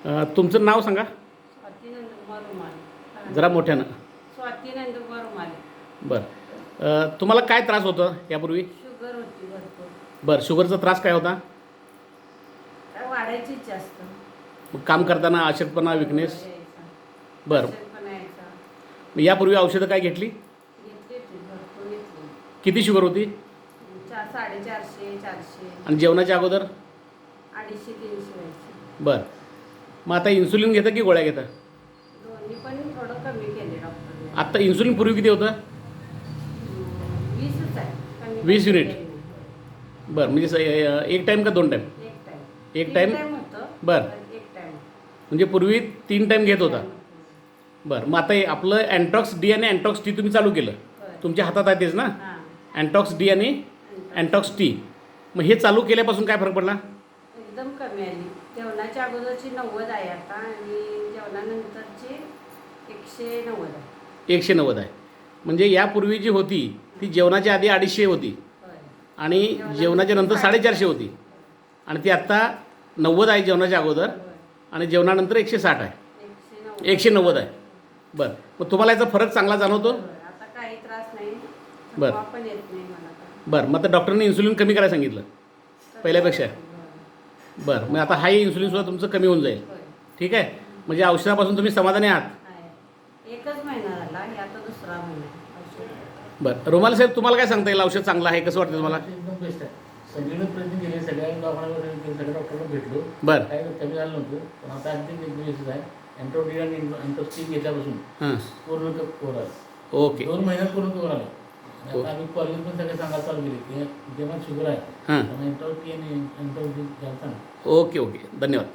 तुमचं नाव सांगा स्वाती नंदकुमार रुमाले. जरा मोठ्यानं. स्वाती नंदकुमार रुमाले. बरं. तुम्हाला काय त्रास होतं यापूर्वी? शुगर होती भरपूर. बरं. शुगरचा त्रास काय होता? काय वाढायचीच जास्त. मग काम करताना अशक्तपणा, विकनेस? यायचा. बरं. अशक्तपणा यायचा. मग यापूर्वी औषधं काय घेतली? घेतली होती, भरपूर घेतली. किती शुगर होती? 450, 400. आणि जेवणाच्या अगोदर? 250-300 व्हायची. बरं. मग आता इन्सुलिन घेता की गोळ्या घेता? दोन्ही पण थोडं कमी केले डॉक्टरने. आत्ता इन्सुलिन पूर्वी किती होतं? 20च आहे. कमी 20 युनिट. केलं नाही. बरं. म्हणजे एक टाईम का 2 टाईम? एक टाइम. एक टाइम? होतं. बरं. एक टाइम. म्हणजे पूर्वी 3 टाईम घेत होता. बरं. मग आता आपलं अँटॉक्स डी आणि अँटॉक्स टी तुम्ही चालू केलं. तुमच्या हातात आहे तेच ना? हां. अँटॉक्स डी आणि अँटॉक्स टी. मग हे चालू केल्यापासून काय फरक पडला? एकदम कमी आली. जेवणाच्या अगोदरची 90 आहे आता आणि जेवणानंतरची 190 आहे. 190 आहे. म्हणजे यापूर्वी जी होती ती जेवणाच्या आधी 250 होती होय. आणि जेवणाच्या नंतर 450 होती आणि ती आत्ता 90 आहे जेवणाच्या अगोदर आणि जेवणानंतर 160 आहे. 190 आहे. बरं. मग तुम्हाला याचा फरक चांगला जाणवतो? आता काही त्रास नाही. बरं. थकवा पण येत नाही मला आता. बरं. मग आता डॉक्टरने इन्सुलिन कमी करायला सांगितलं पहिल्यापेक्षा? बरं. मग आता हाही इन्सुलिनसुद्धा तुमचं कमी होऊन जाईल. होय. ठीक आहे. म्हणजे औषधापासून तुम्ही समाधानी आहात? आहे. एकच महिना झाला. हे आता दुसरा महिना आहे औषध. बरं. रुमाल साहेब, तुम्हाला काय सांगता येईल? औषध चांगलं आहे, कसं वाटतं तुम्हाला? एकदम बेस्ट आहे. सगळीकडे प्रयत्न केले, सगळ्या दवाखान्यावर सगळ्या डॉक्टरला भेटलो. बरं. काय कमी झालं नव्हतं, पण आता अगदी एक दिवस आहे. अँटोडी आणि अँटोस्टिक घेतल्यापासून हां. पूर्ण कव्हर आलं. ओके. 2 महिन्यात पूर्ण कव्हर आलं. आणि आता आम्ही कॉलेज पण सगळे सांगायला चालू केले की जेव्हा शुगर आहे हां. अँटोस्टिक आणि अँटोस्टिक घ्यायचा ना. ओके. ओके. धन्यवाद.